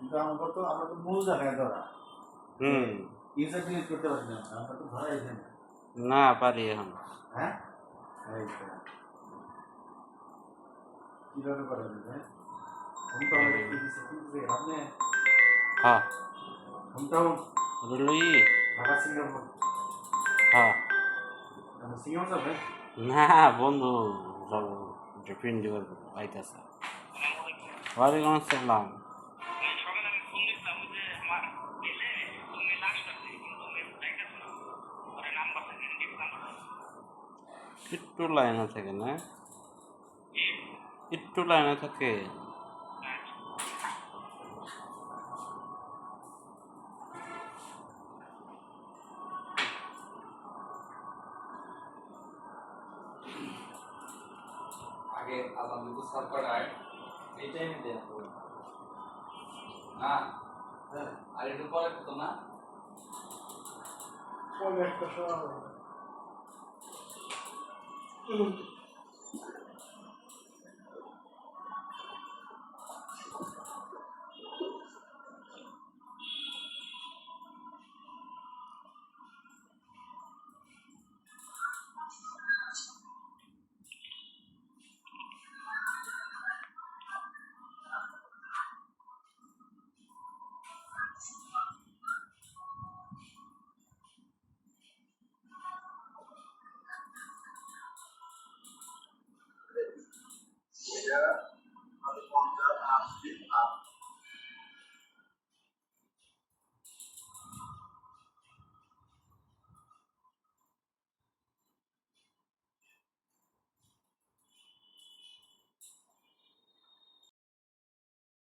কিন্তু আমরা তো মূল জায়গায় ধরা ইউজার ডিলিট করতে পারি না, আমরা তো ধরাই যায় না পারি এখন। হ্যাঁ কিভাবে করা যাবে? হোমটাউন কি দিছে আপনি? হ্যাঁ হোমটাউন লুই। ঢাকা সিঙ্গাপুর হ্যাঁ সিঙ্গাপুর যাবে না বন্ধু যাব পিন্ডি করবো আইতাছে। ওয়ালাইকুম আসসালাম। একটু লাইনে থাকে না, একটু লাইনে থাকে। আগে আবার দুটো সার করায় এই টাইমে দেয়া হবে না। আর একটু পরে তো না পরে একটা সময়